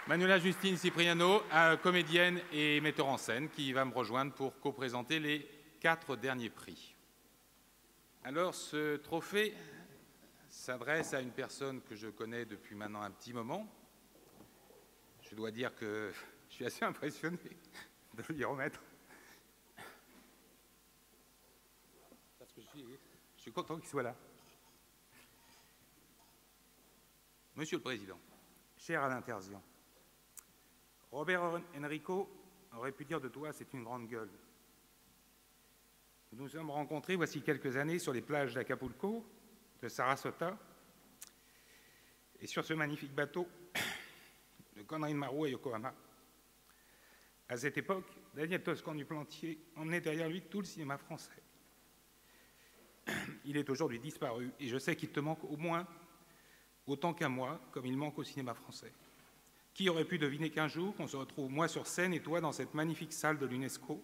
Manuela Justine Cipriano, comédienne et metteur en scène, qui va me rejoindre pour co-présenter les 4 derniers prix. Alors, ce trophée s'adresse à une personne que je connais depuis maintenant un petit moment. Je dois dire que je suis assez impressionné de lui remettre. Parce que je suis content qu'il soit là. Monsieur le Président, cher Alain Terzian, Robert Enrico aurait pu dire de toi, c'est une grande gueule. Nous nous sommes rencontrés voici quelques années sur les plages d'Acapulco, de Sarasota, et sur ce magnifique bateau de Conrad Maru à Yokohama. À cette époque, Daniel Toscan du Plantier emmenait derrière lui tout le cinéma français. Il est aujourd'hui disparu, et je sais qu'il te manque au moins autant qu'à moi, comme il manque au cinéma français. Qui aurait pu deviner qu'un jour, qu'on se retrouve moi sur scène et toi dans cette magnifique salle de l'UNESCO,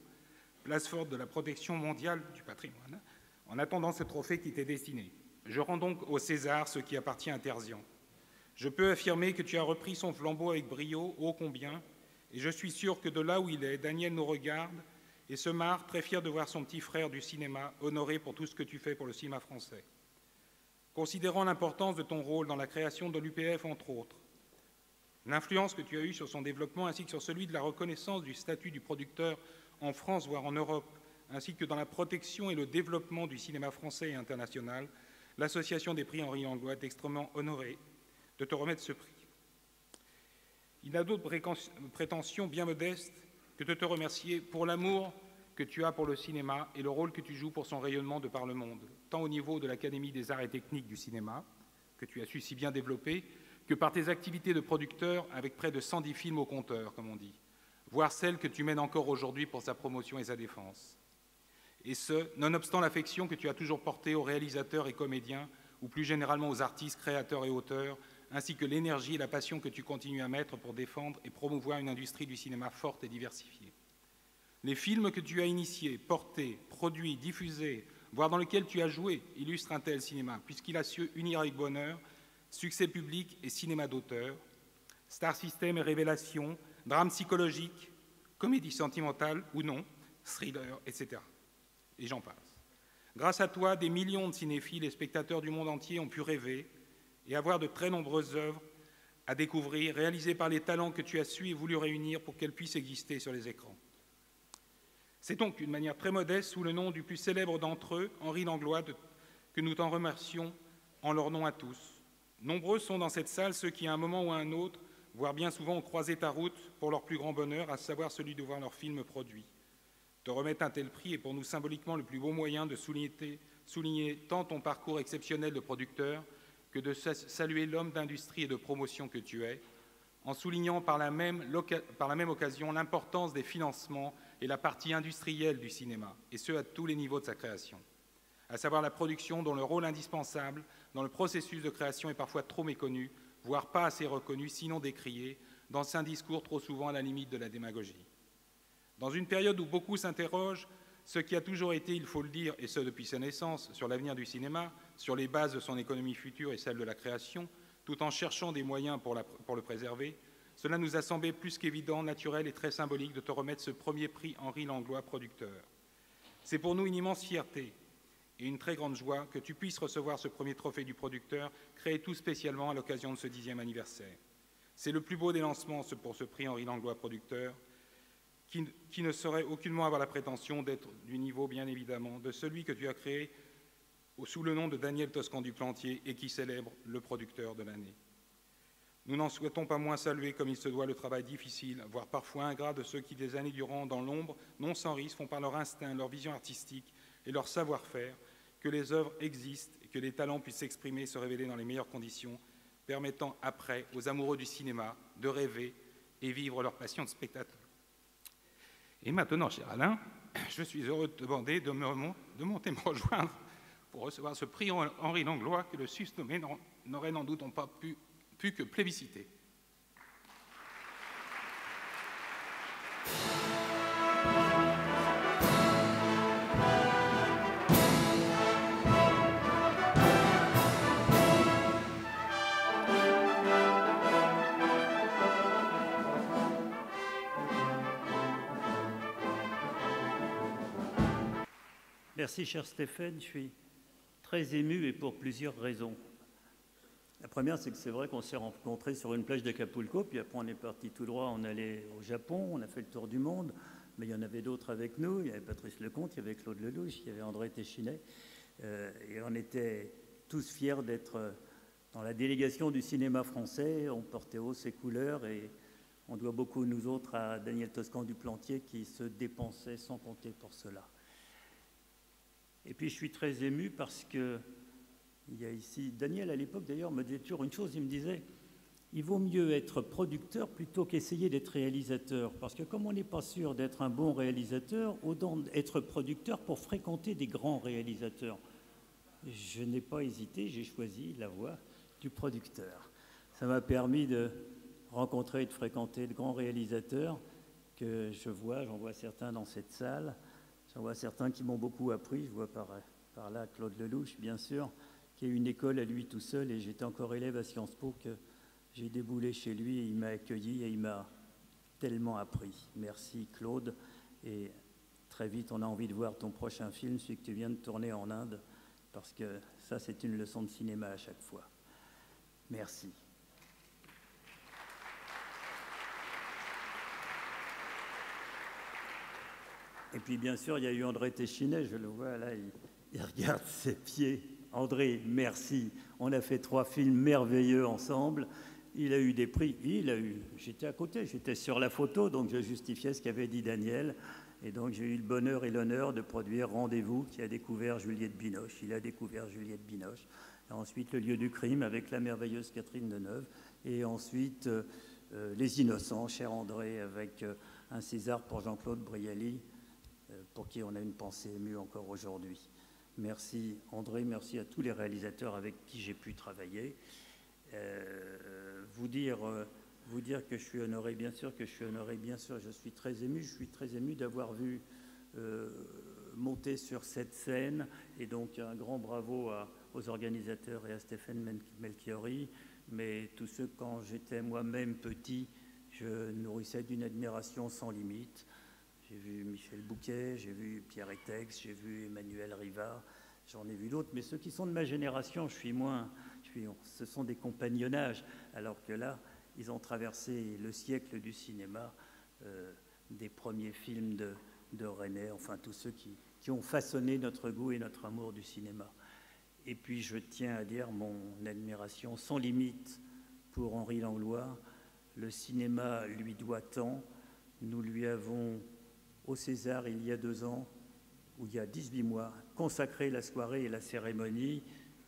place forte de la protection mondiale du patrimoine, en attendant ce trophée qui t'est destiné. Je rends donc au César ce qui appartient à Terzian. Je peux affirmer que tu as repris son flambeau avec brio, ô combien, et je suis sûr que de là où il est, Daniel nous regarde et se marre, très fier de voir son petit frère du cinéma honoré pour tout ce que tu fais pour le cinéma français. Considérant l'importance de ton rôle dans la création de l'UPF, entre autres, l'influence que tu as eue sur son développement ainsi que sur celui de la reconnaissance du statut du producteur en France, voire en Europe, ainsi que dans la protection et le développement du cinéma français et international, l'Association des prix Henri Langlois est extrêmement honorée de te remettre ce prix. Il n'a d'autre prétention bien modeste que de te remercier pour l'amour que tu as pour le cinéma et le rôle que tu joues pour son rayonnement de par le monde, tant au niveau de l'Académie des arts et techniques du cinéma, que tu as su si bien développer, que par tes activités de producteur avec près de 110 films au compteur, comme on dit, voire celles que tu mènes encore aujourd'hui pour sa promotion et sa défense. Et ce, nonobstant l'affection que tu as toujours portée aux réalisateurs et comédiens, ou plus généralement aux artistes, créateurs et auteurs, ainsi que l'énergie et la passion que tu continues à mettre pour défendre et promouvoir une industrie du cinéma forte et diversifiée. Les films que tu as initiés, portés, produits, diffusés, voire dans lesquels tu as joué, illustrent un tel cinéma, puisqu'il a su unir avec bonheur succès public et cinéma d'auteur, star system et révélation, drame psychologique, comédie sentimentale ou non, thriller, etc. Et j'en passe. Grâce à toi, des millions de cinéphiles et spectateurs du monde entier ont pu rêver et avoir de très nombreuses œuvres à découvrir, réalisées par les talents que tu as su et voulu réunir pour qu'elles puissent exister sur les écrans. C'est donc d'une manière très modeste, sous le nom du plus célèbre d'entre eux, Henri Langlois, que nous t'en remercions en leur nom à tous. Nombreux sont dans cette salle ceux qui, à un moment ou à un autre, voire bien souvent, ont croisé ta route pour leur plus grand bonheur, à savoir celui de voir leurs films produits. Te remettre un tel prix est pour nous symboliquement le plus beau moyen de souligner tant ton parcours exceptionnel de producteur que de saluer l'homme d'industrie et de promotion que tu es, en soulignant par la même occasion l'importance des financements et la partie industrielle du cinéma, et ce à tous les niveaux de sa création, à savoir la production dont le rôle indispensable dans le processus de création est parfois trop méconnu, voire pas assez reconnu, sinon décrié, dans un discours trop souvent à la limite de la démagogie. Dans une période où beaucoup s'interrogent, ce qui a toujours été, il faut le dire, et ce depuis sa naissance, sur l'avenir du cinéma, sur les bases de son économie future et celle de la création, tout en cherchant des moyens pour le préserver, cela nous a semblé plus qu'évident, naturel et très symbolique de te remettre ce premier prix Henri Langlois, producteur. C'est pour nous une immense fierté et une très grande joie que tu puisses recevoir ce premier trophée du producteur, créé tout spécialement à l'occasion de ce 10e anniversaire. C'est le plus beau des lancements pour ce prix Henri Langlois, producteur, qui ne saurait aucunement avoir la prétention d'être du niveau, bien évidemment, de celui que tu as créé sous le nom de Daniel Toscan du Plantier et qui célèbre le producteur de l'année. Nous n'en souhaitons pas moins saluer comme il se doit le travail difficile, voire parfois ingrat de ceux qui, des années durant, dans l'ombre, non sans risque, font par leur instinct, leur vision artistique et leur savoir-faire que les œuvres existent et que les talents puissent s'exprimer et se révéler dans les meilleures conditions, permettant après aux amoureux du cinéma de rêver et vivre leur passion de spectateur. Et maintenant, cher Alain, je suis heureux de te demander de monter me rejoindre pour recevoir ce prix Henri Langlois que le susnommé n'aurait n'en doutons pas pu que plébisciter. Merci, cher Stéphane. Je suis très ému et pour plusieurs raisons. La première, c'est que c'est vrai qu'on s'est rencontrés sur une plage d'Acapulco, puis après on est parti tout droit, on allait au Japon, on a fait le tour du monde, mais il y en avait d'autres avec nous. Il y avait Patrice Lecomte, il y avait Claude Lelouch, il y avait André Téchinet, et on était tous fiers d'être dans la délégation du cinéma français. On portait haut ses couleurs et on doit beaucoup, nous autres, à Daniel Toscan du Plantier qui se dépensait sans compter pour cela. Et puis je suis très ému parce que il y a ici, Daniel à l'époque d'ailleurs me disait toujours une chose, il me disait il vaut mieux être producteur plutôt qu'essayer d'être réalisateur, parce que comme on n'est pas sûr d'être un bon réalisateur, autant être producteur pour fréquenter des grands réalisateurs. Je n'ai pas hésité, j'ai choisi la voie du producteur. Ça m'a permis de rencontrer et de fréquenter de grands réalisateurs que j'en vois certains dans cette salle, j'en vois certains qui m'ont beaucoup appris, je vois par là Claude Lelouch bien sûr, qui a eu une école à lui tout seul, et j'étais encore élève à Sciences Po que j'ai déboulé chez lui et il m'a accueilli et il m'a tellement appris. Merci Claude, et très vite on a envie de voir ton prochain film, celui que tu viens de tourner en Inde, parce que ça c'est une leçon de cinéma à chaque fois. Merci. Et puis bien sûr il y a eu André Téchinet, je le vois là, il regarde ses pieds. André, merci. On a fait 3 films merveilleux ensemble. Il a eu des prix. J'étais à côté, j'étais sur la photo, donc je justifiais ce qu'avait dit Daniel. Et donc j'ai eu le bonheur et l'honneur de produire Rendez-vous, qui a découvert Juliette Binoche. Il a découvert Juliette Binoche. Et ensuite Le lieu du crime avec la merveilleuse Catherine Deneuve. Et ensuite Les Innocents, cher André, avec un César pour Jean-Claude Brialy, pour qui on a une pensée émue encore aujourd'hui. Merci André, merci à tous les réalisateurs avec qui j'ai pu travailler. Vous dire que je suis honoré, bien sûr que je suis honoré, bien sûr, je suis très ému d'avoir vu monter sur cette scène, et donc un grand bravo aux organisateurs et à Stéphane Melchiori, mais tous ceux, quand j'étais moi-même petit, je nourrissais d'une admiration sans limite. J'ai vu Michel Bouquet, j'ai vu Pierre Etex, j'ai vu Emmanuel Riva, j'en ai vu d'autres, mais ceux qui sont de ma génération, ce sont des compagnonnages, alors que là, ils ont traversé le siècle du cinéma, des premiers films de René, enfin tous ceux qui ont façonné notre goût et notre amour du cinéma. Et puis je tiens à dire mon admiration sans limite pour Henri Langlois. Le cinéma lui doit tant. Nous lui avons, au César, il y a 2 ans, ou il y a 18 mois, consacré la soirée et la cérémonie,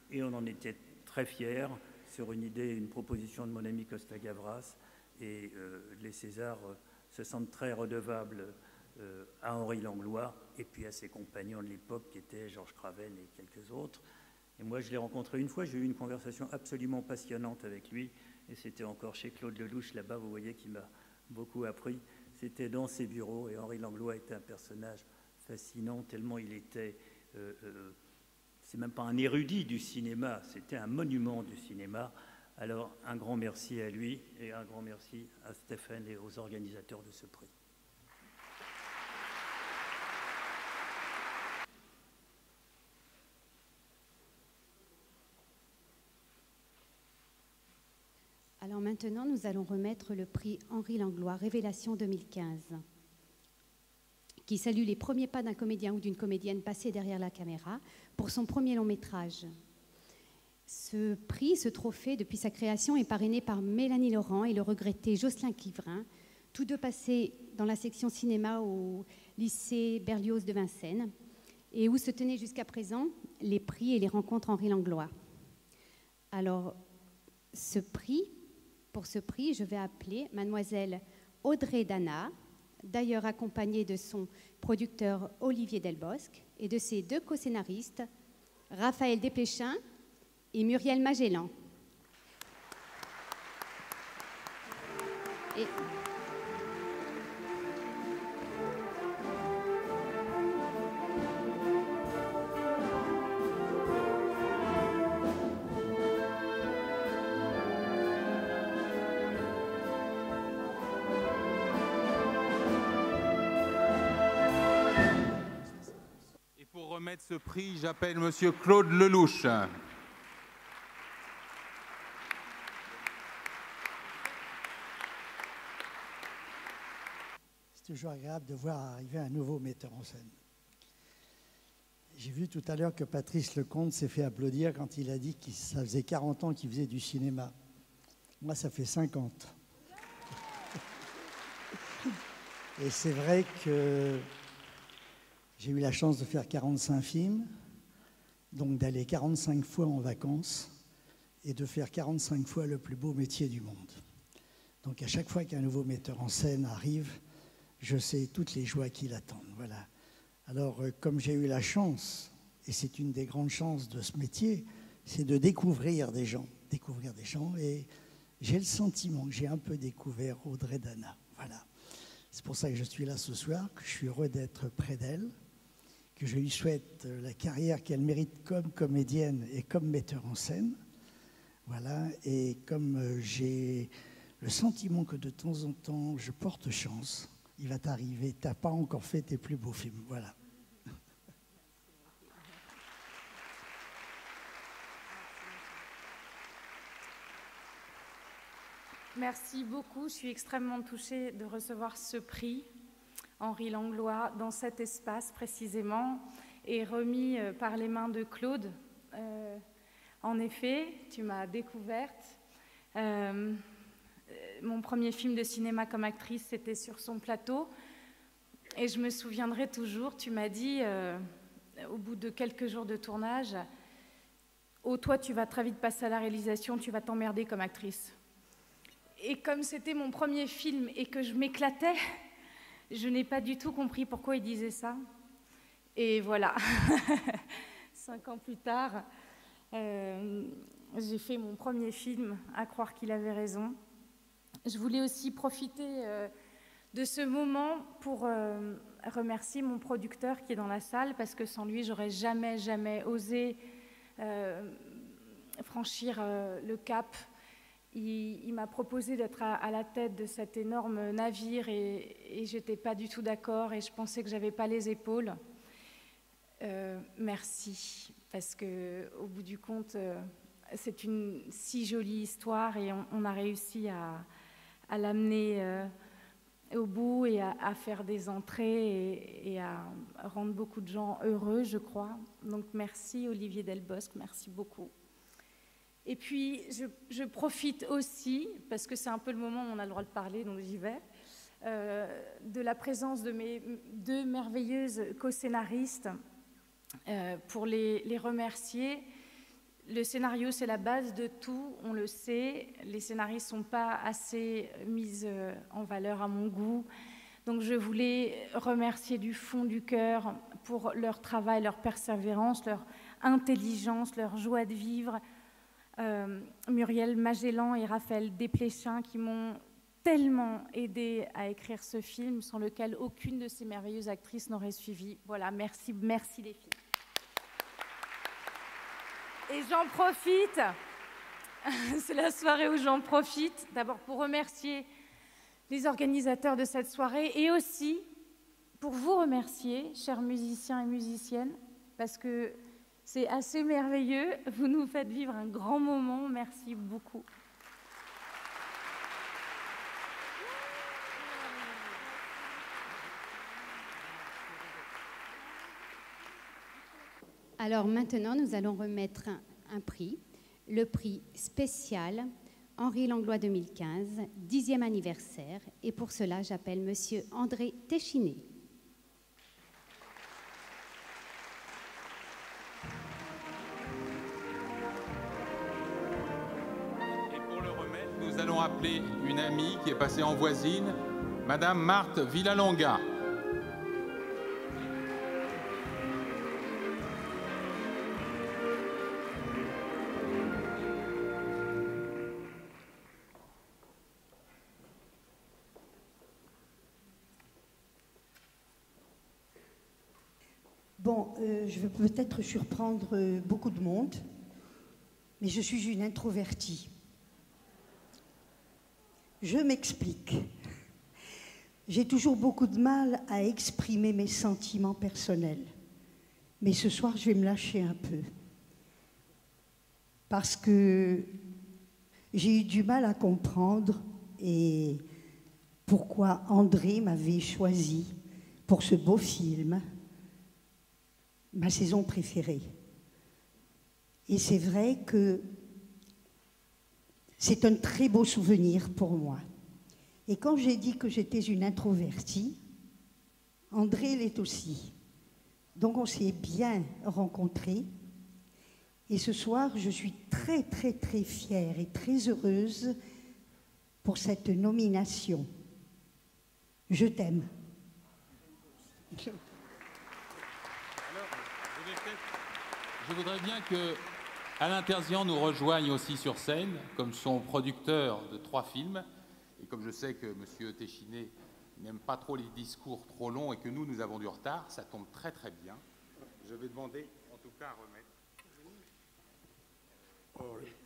et on en était très fiers, sur une idée, une proposition de mon ami Costa Gavras, et les Césars se sentent très redevables à Henri Langlois, et puis à ses compagnons de l'époque, qui étaient Georges Craven et quelques autres. Et moi, je l'ai rencontré une fois, j'ai eu une conversation absolument passionnante avec lui, et c'était encore chez Claude Lelouch, là-bas, vous voyez, qui m'a beaucoup appris. C'était dans ses bureaux, et Henri Langlois était un personnage fascinant, tellement il était... c'est même pas un érudit du cinéma, c'était un monument du cinéma. Alors, un grand merci à lui, et un grand merci à Stéphane et aux organisateurs de ce prix. Alors maintenant, nous allons remettre le prix Henri Langlois, Révélation 2015, qui salue les premiers pas d'un comédien ou d'une comédienne passée derrière la caméra pour son premier long métrage. Ce prix, ce trophée, depuis sa création, est parrainé par Mélanie Laurent et le regretté Jocelyn Quivrin, tous deux passés dans la section cinéma au lycée Berlioz de Vincennes, et où se tenaient jusqu'à présent les prix et les rencontres Henri Langlois. Alors, pour ce prix, je vais appeler mademoiselle Audrey Dana, d'ailleurs accompagnée de son producteur Olivier Delbosque et de ses 2 co-scénaristes, Raphaël Desplechin et Muriel Magellan. remettre ce prix, j'appelle Monsieur Claude Lelouch. C'est toujours agréable de voir arriver un nouveau metteur en scène. J'ai vu tout à l'heure que Patrice Lecomte s'est fait applaudir quand il a dit que ça faisait 40 ans qu'il faisait du cinéma. Moi, ça fait 50. Et c'est vrai que j'ai eu la chance de faire 45 films, donc d'aller 45 fois en vacances et de faire 45 fois le plus beau métier du monde. Donc à chaque fois qu'un nouveau metteur en scène arrive, je sais toutes les joies qui l'attendent. Voilà. Alors, comme j'ai eu la chance, et c'est une des grandes chances de ce métier, c'est de découvrir des gens, et j'ai le sentiment que j'ai un peu découvert Audrey Dana. Voilà. C'est pour ça que je suis là ce soir, que je suis heureux d'être près d'elle, que je lui souhaite la carrière qu'elle mérite comme comédienne et comme metteur en scène. Voilà. Et comme j'ai le sentiment que de temps en temps, je porte chance, il va t'arriver, tu n'as pas encore fait tes plus beaux films. Voilà. Merci beaucoup. Je suis extrêmement touchée de recevoir ce prix, Henri Langlois, dans cet espace précisément, et remis par les mains de Claude. En effet, tu m'as découverte. Mon premier film de cinéma comme actrice, c'était sur son plateau. Et je me souviendrai toujours, tu m'as dit, au bout de quelques jours de tournage, « Oh, toi, tu vas très vite passer à la réalisation, tu vas t'emmerder comme actrice. » Et comme c'était mon premier film et que je m'éclatais, je n'ai pas du tout compris pourquoi il disait ça. Et voilà, 5 ans plus tard, j'ai fait mon premier film, à croire qu'il avait raison. Je voulais aussi profiter de ce moment pour remercier mon producteur qui est dans la salle, parce que sans lui, j'aurais jamais osé franchir le cap. Il m'a proposé d'être à la tête de cet énorme navire et j'étais pas du tout d'accord et je pensais que j'avais pas les épaules. Merci, parce que au bout du compte, c'est une si jolie histoire et on a réussi à l'amener au bout et à faire des entrées et à rendre beaucoup de gens heureux, je crois. Donc merci Olivier Delbosque, merci beaucoup. Et puis je profite aussi, parce que c'est un peu le moment où on a le droit de parler, donc j'y vais, de la présence de mes 2 merveilleuses co-scénaristes pour les remercier. Le scénario, c'est la base de tout, on le sait. Les scénaristes ne sont pas assez mis en valeur à mon goût. Donc je voulais remercier du fond du cœur pour leur travail, leur persévérance, leur intelligence, leur joie de vivre. Muriel Magellan et Raphaël Desplechin qui m'ont tellement aidé à écrire ce film, sans lequel aucune de ces merveilleuses actrices n'aurait suivi. Voilà, merci les filles. Et j'en profite, c'est la soirée où j'en profite, d'abord pour remercier les organisateurs de cette soirée et aussi pour vous remercier, chers musiciens et musiciennes, parce que c'est assez merveilleux, vous nous faites vivre un grand moment, merci beaucoup. Alors maintenant, nous allons remettre un prix, le prix spécial Henri Langlois 2015, 10e anniversaire. Et pour cela, j'appelle Monsieur André Téchiné. Nous allons appeler une amie qui est passée en voisine, Madame Marthe Villalonga. Bon, je vais peut-être surprendre beaucoup de monde, mais je suis une introvertie. Je m'explique. J'ai toujours beaucoup de mal à exprimer mes sentiments personnels. Mais ce soir, je vais me lâcher un peu. Parce que j'ai eu du mal à comprendre et pourquoi André m'avait choisi pour ce beau film, ma saison préférée. Et c'est vrai que c'est un très beau souvenir pour moi. Et quand j'ai dit que j'étais une introvertie, André l'est aussi. Donc on s'est bien rencontrés. Et ce soir, je suis très, très, très fière et très heureuse pour cette nomination. Je t'aime. Je voudrais bien que Alain Terzian nous rejoigne aussi sur scène, comme son producteur de 3 films. Et comme je sais que M. Téchiné n'aime pas trop les discours trop longs et que nous avons du retard, ça tombe très très bien. Je vais demander en tout cas à remettre.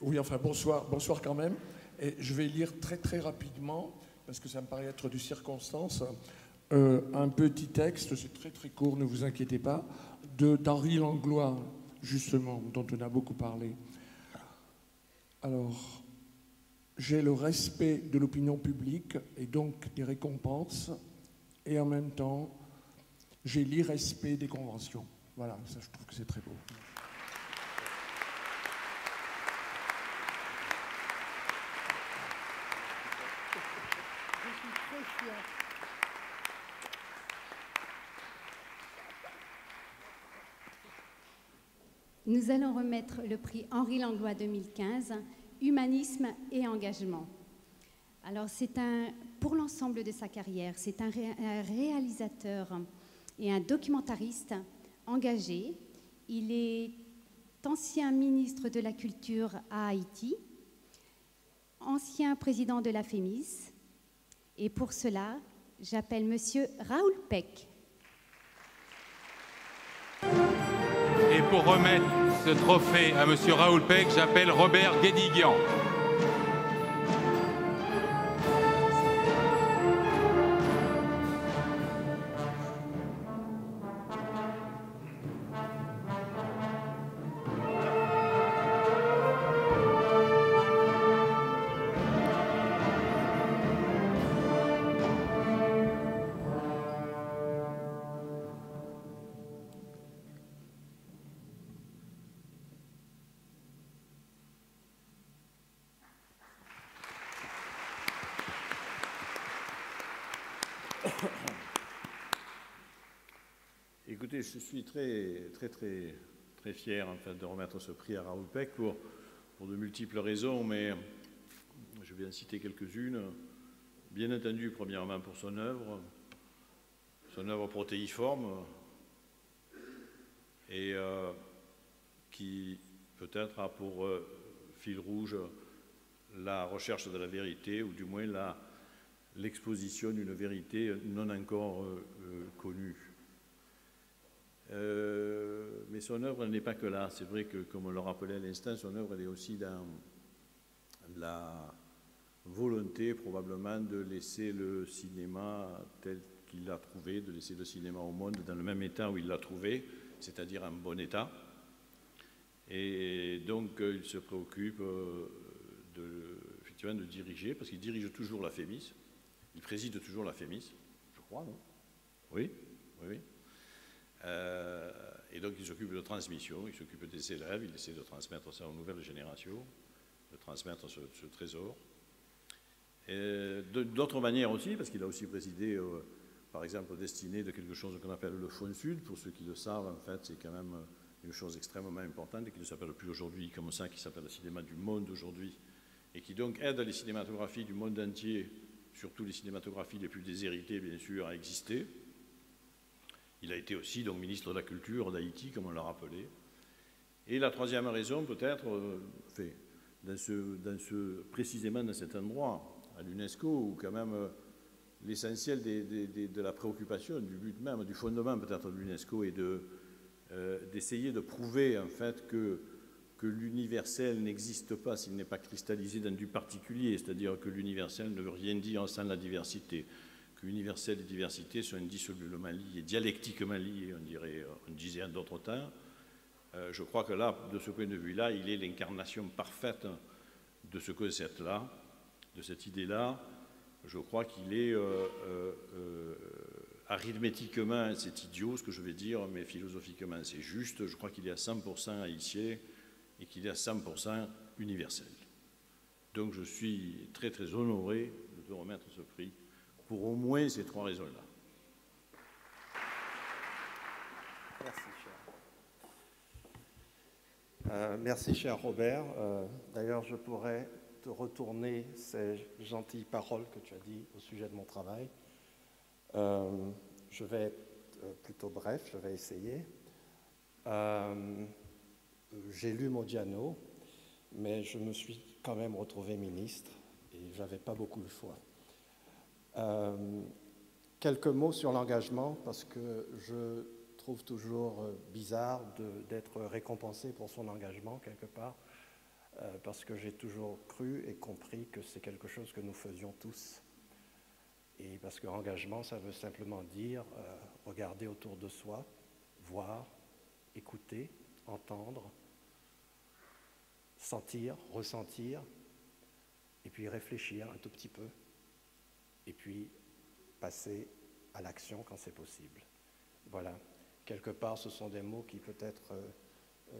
Oui, enfin, bonsoir quand même. Et je vais lire très très rapidement, parce que ça me paraît être de circonstance, un petit texte, c'est très très court, ne vous inquiétez pas, d'Henri Langlois, justement, dont on a beaucoup parlé. Alors, j'ai le respect de l'opinion publique et donc des récompenses, et en même temps, j'ai l'irrespect des conventions. Voilà, ça je trouve que c'est très beau. Nous allons remettre le prix Henri Langlois 2015, Humanisme et engagement. Alors pour l'ensemble de sa carrière, c'est un réalisateur et un documentariste engagé. Il est ancien ministre de la Culture à Haïti, ancien président de la FEMIS, et pour cela, j'appelle Monsieur Raoul Peck. Et pour remettre ce trophée à M. Raoul Peck, j'appelle Robert Guédiguian. Écoutez, je suis très fier en fait, de remettre ce prix à Raoul Peck pour de multiples raisons, mais je vais en citer quelques-unes. Bien entendu, premièrement pour son œuvre protéiforme, et qui peut-être a pour fil rouge la recherche de la vérité, ou du moins l'exposition d'une vérité non encore connue. Mais son œuvre n'est pas que là. C'est vrai que, comme on le rappelait à l'instant, son œuvre elle est aussi dans la volonté probablement de laisser le cinéma tel qu'il l'a trouvé, de laisser le cinéma au monde dans le même état où il l'a trouvé, c'est-à-dire en bon état. Et donc il se préoccupe effectivement de diriger, parce qu'il dirige toujours la FEMIS, il préside toujours la FEMIS, je crois, non? Oui, oui, oui. Et donc il s'occupe de transmission, il s'occupe des élèves, il essaie de transmettre ça aux nouvelles générations, de transmettre ce trésor. D'autres manières aussi, parce qu'il a aussi présidé, par exemple, destiné de quelque chose qu'on appelle le Fonds Sud. Pour ceux qui le savent, en fait, c'est quand même une chose extrêmement importante et qui ne s'appelle plus aujourd'hui comme ça, qui s'appelle le cinéma du monde aujourd'hui, et qui donc aide les cinématographies du monde entier, surtout les cinématographies les plus déshéritées, bien sûr, à exister. Il a été aussi donc ministre de la Culture d'Haïti, comme on l'a rappelé. Et la troisième raison, peut-être, précisément dans cet endroit, à l'UNESCO, où quand même l'essentiel de la préoccupation, du but même, du fondement peut-être de l'UNESCO est d'essayer de prouver en fait que l'universel n'existe pas s'il n'est pas cristallisé dans du particulier, c'est-à-dire que l'universel ne veut rien dire sans la diversité, qu'universel et diversité sont indissolublement liés, dialectiquement liés, on disait en d'autres temps. Je crois que là, de ce point de vue-là, il est l'incarnation parfaite de ce concept-là, de cette idée-là. Je crois qu'il est arithmétiquement, c'est idiot ce que je vais dire, mais philosophiquement c'est juste. Je crois qu'il est à 100% haïtien et qu'il est à 100% universel. Donc je suis très très honoré de te remettre ce prix pour au moins ces 3 raisons-là. Merci, cher. Merci, cher Robert. D'ailleurs, je pourrais te retourner ces gentilles paroles que tu as dit au sujet de mon travail. Je vais être plutôt bref, je vais essayer. J'ai lu Modiano, mais je me suis quand même retrouvé ministre et je n'avais pas beaucoup le choix. Quelques mots sur l'engagement, parce que je trouve toujours bizarre d'être récompensé pour son engagement quelque part, parce que j'ai toujours cru et compris que c'est quelque chose que nous faisions tous. Et parce que engagement, ça veut simplement dire regarder autour de soi, voir, écouter, entendre, sentir, ressentir, et puis réfléchir un tout petit peu, et puis passer à l'action quand c'est possible. Voilà. Quelque part, ce sont des mots qui peut-être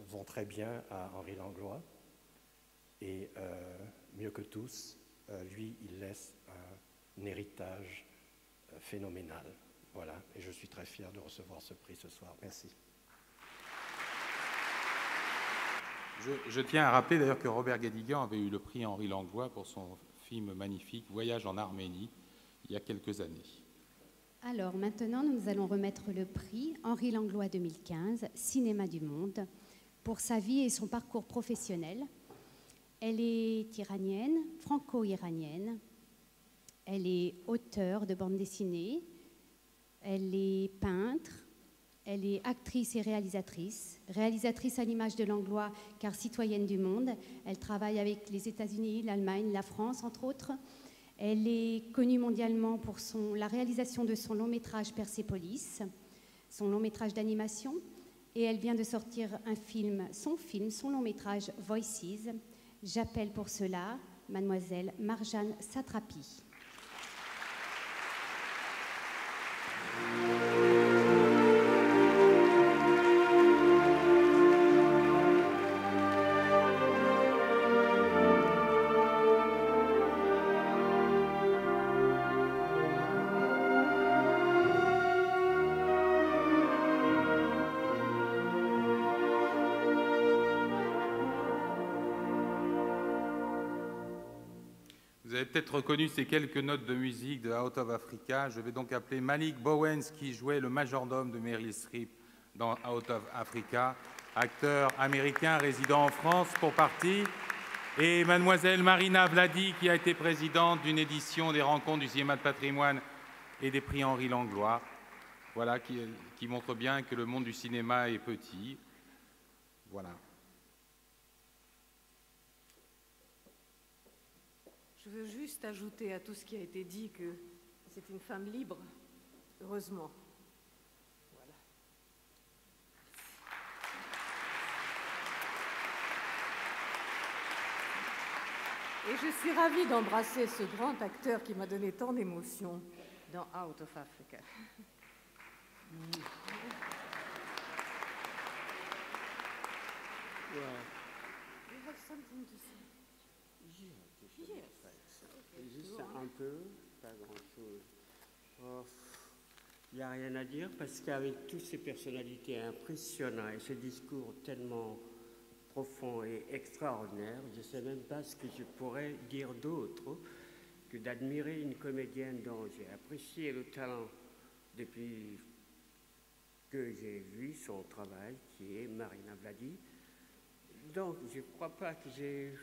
vont très bien à Henri Langlois, et mieux que tous, lui, il laisse un héritage phénoménal. Voilà, et je suis très fier de recevoir ce prix ce soir. Merci. Je tiens à rappeler d'ailleurs que Robert Guédiguian avait eu le prix Henri Langlois pour son film magnifique « Voyage en Arménie » il y a quelques années. Alors maintenant, nous allons remettre le prix Henri Langlois 2015, Cinéma du Monde, pour sa vie et son parcours professionnel. Elle est iranienne, franco-iranienne. Elle est auteure de bande dessinée. Elle est peintre. Elle est actrice et réalisatrice à l'image de Langlois, car citoyenne du monde. Elle travaille avec les États-Unis, l'Allemagne, la France, entre autres. Elle est connue mondialement pour la réalisation de son long-métrage Persépolis, son long-métrage d'animation. Et elle vient de sortir son long-métrage Voices. J'appelle pour cela Mademoiselle Marjane Satrapi. Vous avez peut-être reconnu ces quelques notes de musique de Out of Africa. Je vais donc appeler Malik Bowens, qui jouait le majordome de Meryl Streep dans Out of Africa, acteur américain résidant en France pour partie, et mademoiselle Marina Vladi, qui a été présidente d'une édition des Rencontres du cinéma de patrimoine et des prix Henri Langlois. Voilà, qui montre bien que le monde du cinéma est petit. Voilà. Je veux juste ajouter à tout ce qui a été dit que c'est une femme libre, heureusement. Voilà. Et je suis ravie d'embrasser ce grand acteur qui m'a donné tant d'émotions dans Out of Africa. You have something to say? Juste un peu, pas grand-chose. Il n'y a rien à dire parce qu'avec toutes ces personnalités impressionnantes et ce discours tellement profond et extraordinaire, je ne sais même pas ce que je pourrais dire d'autre que d'admirer une comédienne dont j'ai apprécié le talent depuis que j'ai vu son travail, qui est Marina Vladi. Donc, je ne crois pas que j'ai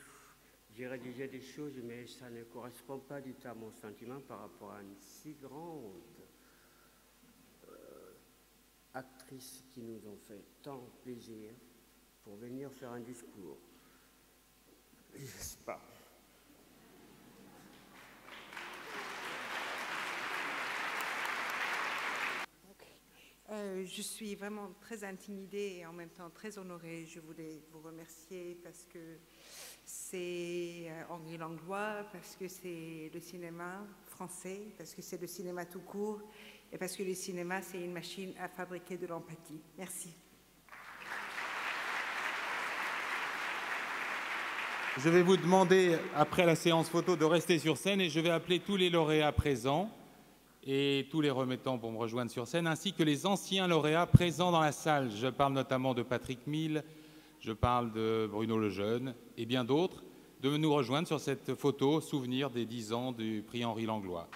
rédigé des choses, mais ça ne correspond pas du tout à mon sentiment par rapport à une si grande actrice qui nous ont fait tant plaisir pour venir faire un discours. Je ne sais pas. je suis vraiment très intimidée et en même temps très honorée. Je voulais vous remercier parce que c'est Henri Langlois, parce que c'est le cinéma français, parce que c'est le cinéma tout court et parce que le cinéma, c'est une machine à fabriquer de l'empathie. Merci. Je vais vous demander, après la séance photo, de rester sur scène et je vais appeler tous les lauréats présents et tous les remettants pour me rejoindre sur scène, ainsi que les anciens lauréats présents dans la salle. Je parle notamment de Patrick Mille, je parle de Bruno Lejeune et bien d'autres, de nous rejoindre sur cette photo souvenir des 10 ans du prix Henri Langlois.